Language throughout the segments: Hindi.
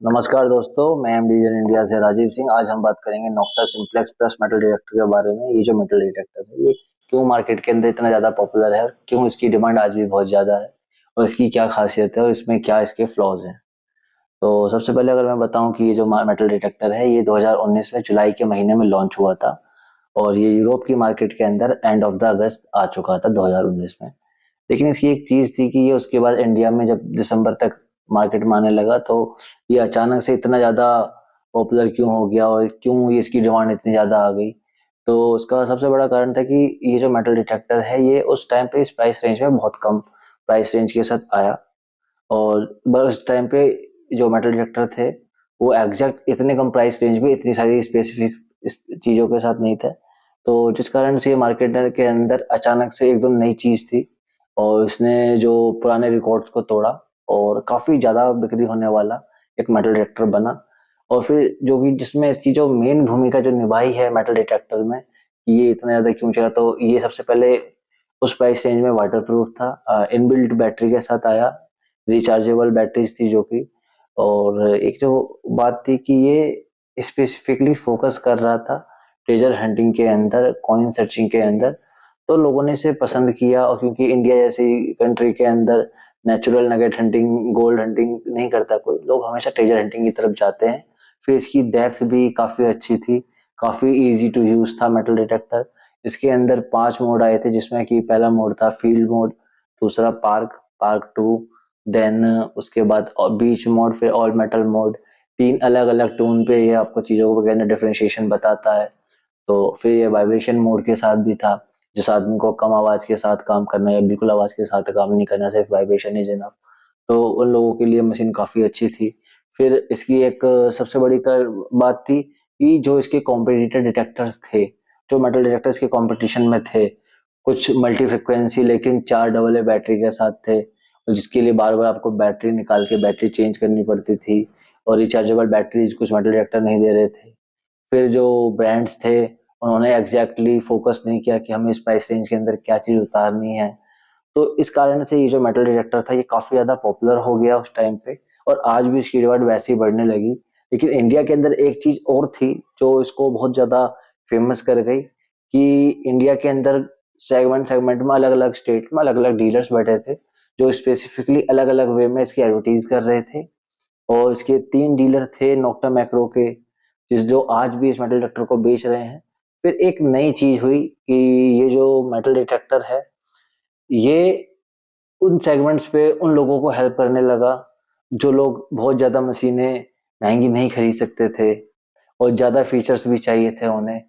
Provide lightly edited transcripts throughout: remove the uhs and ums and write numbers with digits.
नमस्कार दोस्तों, मैं एम डिजाइन इंडिया से राजीव सिंह। आज हम बात करेंगे नोक्टा सिंप्लेक्स प्लस मेटल डिटेक्टर के बारे में। ये जो मेटल डिटेक्टर है, ये क्यों मार्केट के अंदर इतना ज्यादा पॉपुलर है और क्यों इसकी डिमांड आज भी बहुत ज्यादा है और इसकी क्या खासियत है और इसमें क्या इसके फ्लॉज हैं। तो सबसे पहले अगर मैं बताऊं कि ये जो मेटल डिटेक्टर है, ये 2019 में जुलाई के महीने में लॉन्च हुआ था और ये यूरोप की मार्केट के अंदर एंड ऑफ द अगस्त आ चुका था 2019 में। लेकिन इसकी एक चीज थी कि ये उसके बाद इंडिया में जब दिसंबर तक मार्केट में आने लगा, तो ये अचानक से इतना ज्यादा पॉपुलर क्यों हो गया और क्यों ये इसकी डिमांड इतनी ज्यादा आ गई। तो उसका सबसे बड़ा कारण था कि ये जो मेटल डिटेक्टर है, ये उस टाइम पे इस प्राइस रेंज में बहुत कम प्राइस रेंज के साथ आया। और बस उस टाइम पे जो मेटल डिटेक्टर थे, वो एग्जैक्ट इतने कम प्राइस रेंज में इतनी सारी स्पेसिफिक चीजों के साथ नहीं थे। तो जिस कारण से ये मार्केट के अंदर अचानक से एकदम नई चीज थी और इसने जो पुराने रिकॉर्ड्स को तोड़ा और काफी ज्यादा बिक्री होने वाला एक मेटल डिटेक्टर बना। और फिर जो कि जिसमें इसकी जो मेन भूमिका जो निभाई है मेटल डिटेक्टर में, ये इतना ज्यादा क्यों चला, तो ये सबसे पहले उस प्राइस रेंज में वाटर प्रूफ था, इनबिल्ट बैटरी के साथ आया, रिचार्जेबल बैटरीज थी जो कि। और एक जो बात थी कि ये स्पेसिफिकली फोकस कर रहा था ट्रेजर हंटिंग के अंदर, कॉइन सर्चिंग के अंदर। तो लोगों ने इसे पसंद किया और क्योंकि इंडिया जैसी कंट्री के अंदर natural nugget hunting, gold hunting नहीं करता कोई, लोग हमेशा ट्रेजर हंटिंग की तरफ जाते हैं। फिर इसकी डेप्थ भी काफी अच्छी थी, काफी इजी टू यूज था मेटल डिटेक्टर। इसके अंदर 5 मोड आए थे, जिसमें कि पहला मोड था फील्ड मोड, दूसरा पार्क पार्क टू, देन उसके बाद बीच मोड, फिर ऑल मेटल मोड। 3 अलग अलग टोन पे ये आपको चीजों को डिफरेंशिएशन बताता है। तो फिर ये वाइब्रेशन मोड के साथ भी था, जिस आदमी को कम आवाज के साथ काम करना है या बिल्कुल आवाज के साथ काम नहीं करना, सिर्फ वाइब्रेशन इज इनफ, तो उन लोगों के लिए मशीन काफी अच्छी थी। फिर इसकी एक सबसे बड़ी बात थी कि जो इसके कॉम्पिटिटर डिटेक्टर्स थे, जो मेटल डिटेक्टर्स के कंपटीशन में थे, कुछ मल्टी फ्रिक्वेंसी लेकिन 4 डबल ए बैटरी के साथ थे, और जिसके लिए बार बार आपको बैटरी निकाल के बैटरी चेंज करनी पड़ती थी, और रिचार्जेबल बैटरीज कुछ मेटल डिटेक्टर नहीं दे रहे थे। फिर जो ब्रांड्स थे, उन्होंने एग्जैक्टली फोकस नहीं किया कि हमें इस प्राइस रेंज के अंदर क्या चीज उतारनी है। तो इस कारण से ये जो मेटल डिटेक्टर था, ये काफी ज्यादा पॉपुलर हो गया उस टाइम पे, और आज भी इसकी डिमांड वैसे ही बढ़ने लगी। लेकिन इंडिया के अंदर एक चीज और थी जो इसको बहुत ज्यादा फेमस कर गई, कि इंडिया के अंदर सेगमेंट सेगमेंट में अलग अलग स्टेट में अलग अलग डीलर्स बैठे थे, जो स्पेसिफिकली अलग अलग वे में इसकी एडवर्टीज कर रहे थे। और इसके 3 डीलर थे नोक्टा मैक्रो के, जिस जो आज भी इस मेटल डिटेक्टर को बेच रहे हैं। फिर एक नई चीज हुई कि ये जो मेटल डिटेक्टर है, ये उन सेगमेंट्स पे उन लोगों को हेल्प करने लगा जो लोग बहुत ज्यादा मशीनें महंगी नहीं खरीद सकते थे और ज्यादा फीचर्स भी चाहिए थे उन्हें।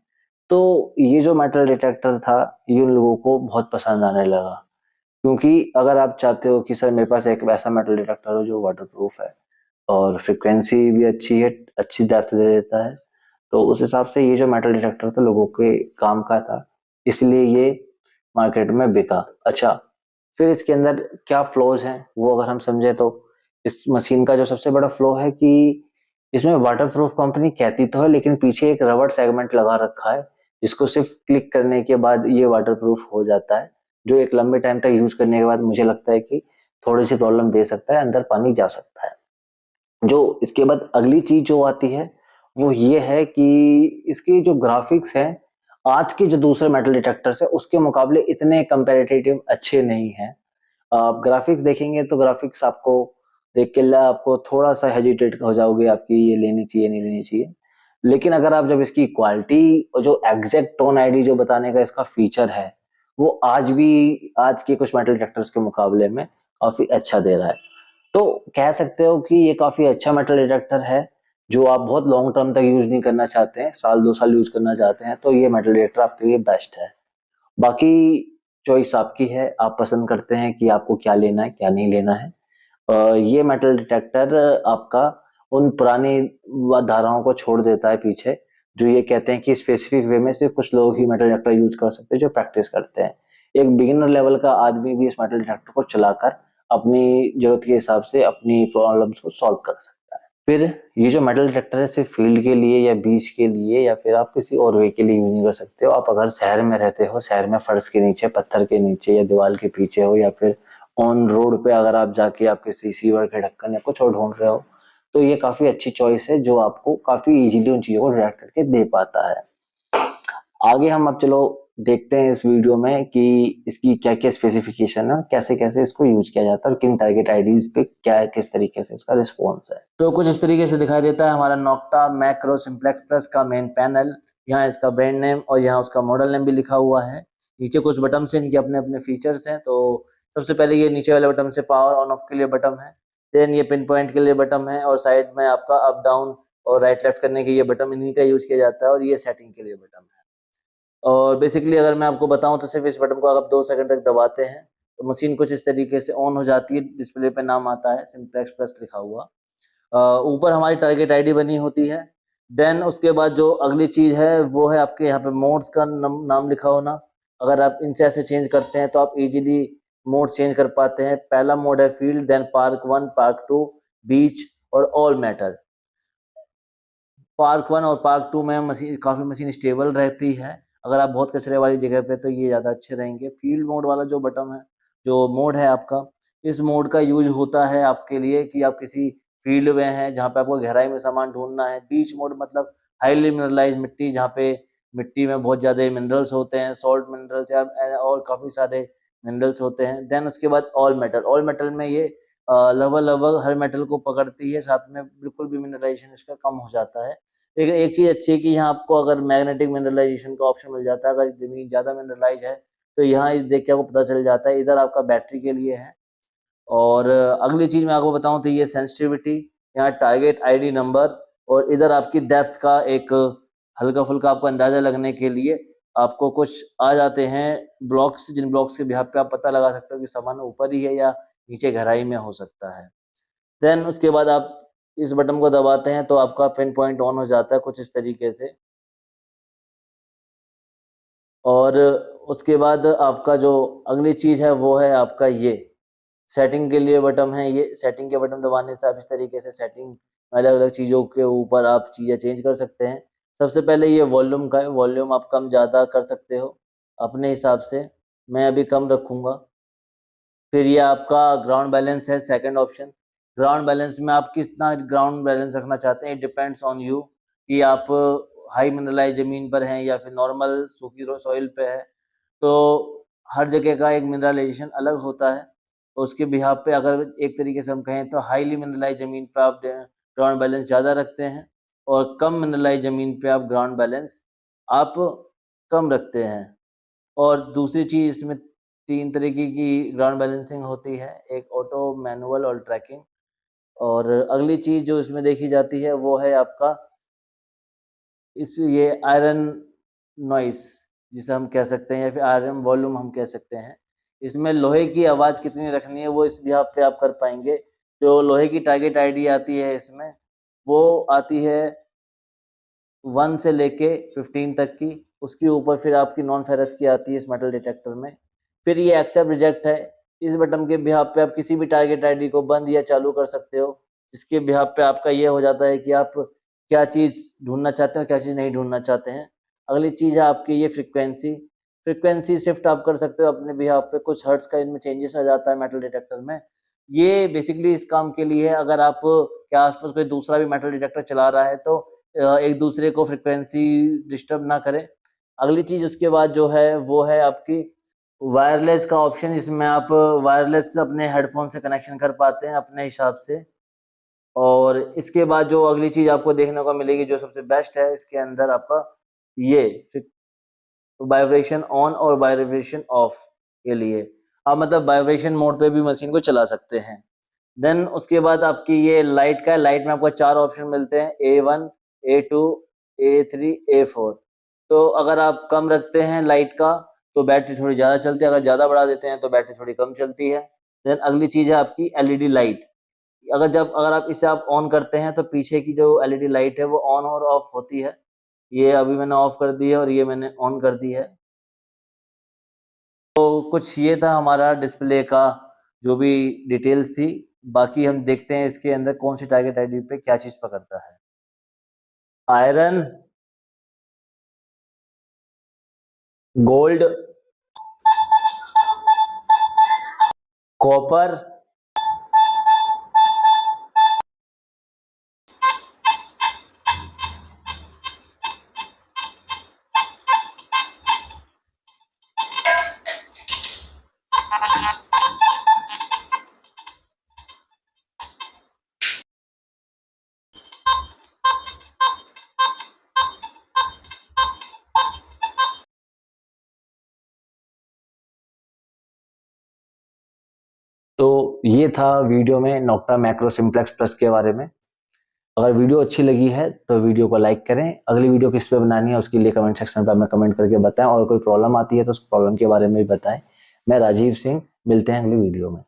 तो ये जो मेटल डिटेक्टर था, ये उन लोगों को बहुत पसंद आने लगा। क्योंकि अगर आप चाहते हो कि सर मेरे पास एक वैसा मेटल डिटेक्टर हो जो वाटर प्रूफ है और फ्रिक्वेंसी भी अच्छी है, अच्छी डेप्थ दे देता है, तो उस हिसाब से ये जो मेटल डिटेक्टर था लोगों के काम का था, इसलिए ये मार्केट में बिका। अच्छा, फिर इसके अंदर क्या फ्लॉज हैं वो अगर हम समझे, तो इस मशीन का जो सबसे बड़ा फ्लॉ है कि इसमें वाटर प्रूफ कंपनी कहती तो है, लेकिन पीछे एक रबड़ सेगमेंट लगा रखा है, जिसको सिर्फ क्लिक करने के बाद ये वाटर प्रूफ हो जाता है, जो एक लंबे टाइम तक यूज करने के बाद मुझे लगता है कि थोड़ी सी प्रॉब्लम दे सकता है, अंदर पानी जा सकता है। जो इसके बाद अगली चीज जो आती है, वो ये है कि इसके जो ग्राफिक्स हैं, आज के जो दूसरे मेटल डिटेक्टर्स है उसके मुकाबले इतने कंपैरेटिव अच्छे नहीं हैं। आप ग्राफिक्स देखेंगे तो ग्राफिक्स आपको देख के आपको थोड़ा सा हेजिटेट हो जाओगे, आपकी ये लेनी चाहिए नहीं लेनी चाहिए। लेकिन अगर आप जब इसकी क्वालिटी और जो एग्जैक्ट टोन आईडी जो बताने का इसका फीचर है, वो आज भी आज के कुछ मेटल डिटेक्टर्स के मुकाबले में काफी अच्छा दे रहा है। तो कह सकते हो कि ये काफी अच्छा मेटल डिटेक्टर है। जो आप बहुत लॉन्ग टर्म तक यूज नहीं करना चाहते हैं, साल 2 साल यूज करना चाहते हैं, तो ये मेटल डिटेक्टर आपके लिए बेस्ट है। बाकी चॉइस आपकी है, आप पसंद करते हैं कि आपको क्या लेना है क्या नहीं लेना है। ये मेटल डिटेक्टर आपका उन पुरानी धाराओं को छोड़ देता है पीछे, जो ये कहते हैं कि स्पेसिफिक वे में सिर्फ कुछ लोग ही मेटल डिटेक्टर यूज कर सकते हैं जो प्रैक्टिस करते हैं। एक बिगिनर लेवल का आदमी भी इस मेटल डिटेक्टर को चलाकर अपनी जरूरत के हिसाब से अपनी प्रॉब्लम्स को सॉल्व कर सकता है। फिर ये जो मेटल डिटेक्टर है, सिर्फ फील्ड के लिए या बीच के लिए या फिर आप किसी और वे के लिए यूज नहीं कर सकते हो। आप अगर शहर में रहते हो, शहर में फर्श के नीचे, पत्थर के नीचे या दीवार के पीछे हो, या फिर ऑन रोड पे अगर आप जाके आप किसी सीवर के ढक्कन या कुछ और ढूंढ रहे हो, तो ये काफी अच्छी चॉइस है जो आपको काफी इजीली उन चीजों को डिटेक्ट करके दे पाता है। आगे हम अब चलो देखते हैं इस वीडियो में कि इसकी क्या क्या स्पेसिफिकेशन है, कैसे कैसे इसको यूज किया जाता है और किन टारगेट आईडीज पे क्या किस तरीके से इसका रिस्पॉन्स है। तो कुछ इस तरीके से दिखाई देता है हमारा नॉक्टा मैक्रो सिंप्लेक्स प्लस का मेन पैनल। यहाँ इसका ब्रांड नेम और यहाँ उसका मॉडल नेम भी लिखा हुआ है। नीचे कुछ बटन से इनके अपने अपने फीचर्स हैं। तो सबसे पहले ये नीचे वाले बटन से पावर ऑन ऑफ के लिए बटन है। देन ये पिन पॉइंट के लिए बटन है और साइड में आपका अप डाउन और राइट लेफ्ट करने के ये बटन इन्हीं का यूज किया जाता है और ये सेटिंग के लिए बटन है। और बेसिकली अगर मैं आपको बताऊं तो सिर्फ इस बटन को आप 2 सेकंड तक दबाते हैं तो मशीन कुछ इस तरीके से ऑन हो जाती है। डिस्प्ले पे नाम आता है सिंप्लेक्स प्लस लिखा हुआ। ऊपर हमारी टारगेट आईडी बनी होती है। देन उसके बाद जो अगली चीज है वो है आपके यहाँ पे मोड्स का नाम लिखा होना। अगर आप इनसे ऐसे चेंज करते हैं तो आप इजीली मोड चेंज कर पाते हैं। पहला मोड है फील्ड, देन पार्क 1, पार्क 2, बीच और ऑल मैटर। पार्क 1 और पार्क 2 में मशीन स्टेबल रहती है। अगर आप बहुत कचरे वाली जगह पे तो ये ज़्यादा अच्छे रहेंगे। फील्ड मोड वाला जो बटन है, जो मोड है आपका, इस मोड का यूज होता है आपके लिए कि आप किसी फील्ड में हैं जहाँ पे आपको गहराई में सामान ढूंढना है। बीच मोड मतलब हाईली मिनरलाइज मिट्टी, जहाँ पे मिट्टी में बहुत ज़्यादा मिनरल्स होते हैं, सॉल्ट मिनरल्स या और काफ़ी सारे मिनरल्स होते हैं। देन उसके बाद ऑल मेटल। ऑल मेटल में ये लगभग लगभग हर मेटल को पकड़ती है, साथ में बिल्कुल भी मिनरलाइजेशन इसका कम हो जाता है। लेकिन एक चीज अच्छी है कि यहाँ आपको अगर मैग्नेटिक मिनरलाइजेशन का ऑप्शन मिल जाता है। अगर जमीन ज्यादा मिनरलाइज है तो यहाँ इस देख के आपको पता चल जाता है। इधर आपका बैटरी के लिए है। और अगली चीज मैं आपको बताऊं तो ये सेंसिटिविटी, यहाँ टारगेट आईडी नंबर और इधर आपकी डेप्थ का एक हल्का फुल्का आपको अंदाजा लगने के लिए आपको कुछ आ जाते हैं ब्लॉक्स, जिन ब्लॉक्स के बिहार पे आप पता लगा सकते हो कि सामान ऊपर ही है या नीचे गहराई में हो सकता है। देन उसके बाद आप इस बटन को दबाते हैं तो आपका पिन पॉइंट ऑन हो जाता है कुछ इस तरीके से। और उसके बाद आपका जो अगली चीज है वो है आपका ये सेटिंग के लिए बटन है। ये सेटिंग के बटन दबाने से आप इस तरीके से सेटिंग अलग अलग चीजों के ऊपर आप चीजें चेंज कर सकते हैं। सबसे पहले ये वॉल्यूम का है। वॉल्यूम आप कम ज्यादा कर सकते हो अपने हिसाब से। मैं अभी कम रखूंगा। फिर ये आपका ग्राउंड बैलेंस है, सेकंड ऑप्शन। ग्राउंड बैलेंस में आप कितना ग्राउंड बैलेंस रखना चाहते हैं, इट डिपेंड्स ऑन यू कि आप हाई मिनरलाइज जमीन पर हैं या फिर नॉर्मल सूखी सॉइल पे है। तो हर जगह का एक मिनरलाइजेशन अलग होता है। तो उसके बिहाफ पे अगर एक तरीके से हम कहें तो हाईली मिनरलाइज जमीन पे आप ग्राउंड बैलेंस ज़्यादा रखते हैं और कम मिनरलाइज जमीन पे आप ग्राउंड बैलेंस आप कम रखते हैं। और दूसरी चीज इसमें 3 तरीके की ग्राउंड बैलेंसिंग होती है, एक ऑटो, मैनुअल और ट्रैकिंग। और अगली चीज जो इसमें देखी जाती है वो है आपका ये आयरन नॉइस जिसे हम कह सकते हैं या फिर आयरन वॉल्यूम हम कह सकते हैं। इसमें लोहे की आवाज कितनी रखनी है वो इस बिहाफ पे आप कर पाएंगे। जो लोहे की टारगेट आईडी आती है इसमें वो आती है 1 से लेके 15 तक की। उसके ऊपर फिर आपकी नॉन फेरस की आती है इस मेटल डिटेक्टर में। फिर ये एक्सेप्ट रिजेक्ट है। इस बटन के बिहाफ पे आप किसी भी टारगेट आईडी को बंद या चालू कर सकते हो, जिसके बिहाफ पे आपका ये हो जाता है कि आप क्या चीज ढूंढना चाहते हो, क्या चीज नहीं ढूंढना चाहते हैं। अगली चीज है आपकी ये फ्रीक्वेंसी। फ्रीक्वेंसी शिफ्ट आप कर सकते हो अपने बिहाफ पे। कुछ हर्ट्स का इनमें चेंजेस आ जाता है मेटल डिटेक्टर में। ये बेसिकली इस काम के लिए है अगर आप के आसपास कोई दूसरा भी मेटल डिटेक्टर चला रहा है तो एक दूसरे को फ्रिक्वेंसी डिस्टर्ब ना करे। अगली चीज उसके बाद जो है वो है आपकी वायरलेस का ऑप्शन। इसमें आप वायरलेस अपने हेडफोन से कनेक्शन कर पाते हैं अपने हिसाब से। और इसके बाद जो अगली चीज आपको देखने को मिलेगी जो सबसे बेस्ट है इसके अंदर आपका ये वाइब्रेशन ऑन और वाइब्रेशन ऑफ के लिए आप मतलब वाइब्रेशन मोड पे भी मशीन को चला सकते हैं। देन उसके बाद आपकी ये लाइट का है। लाइट में आपको 4 ऑप्शन मिलते हैं, A1, A2, A3, A4। तो अगर आप कम रखते हैं लाइट का तो बैटरी थोड़ी ज़्यादा चलती है, अगर ज़्यादा बढ़ा देते हैं तो बैटरी थोड़ी कम चलती है। देन अगली चीज़ है आपकी एलईडी लाइट। अगर आप इसे आप ऑन करते हैं तो पीछे की जो एलईडी लाइट है वो ऑन और ऑफ होती है। ये अभी मैंने ऑफ कर दी है और ये मैंने ऑन कर दी है। तो कुछ ये था हमारा डिस्प्ले का जो भी डिटेल्स थी। बाकी हम देखते हैं इसके अंदर कौन सी टारगेट आईडी पे क्या चीज पकड़ता है। आयरन, गोल्ड, कॉपर, ये था वीडियो में नोक्टा मैक्रो सिंप्लेक्स प्लस के बारे में। अगर वीडियो अच्छी लगी है तो वीडियो को लाइक करें। अगली वीडियो किस पे बनानी है उसके लिए कमेंट सेक्शन पर हमें कमेंट करके बताएं, और कोई प्रॉब्लम आती है तो उस प्रॉब्लम के बारे में भी बताएं। मैं राजीव सिंह, मिलते हैं अगली वीडियो में।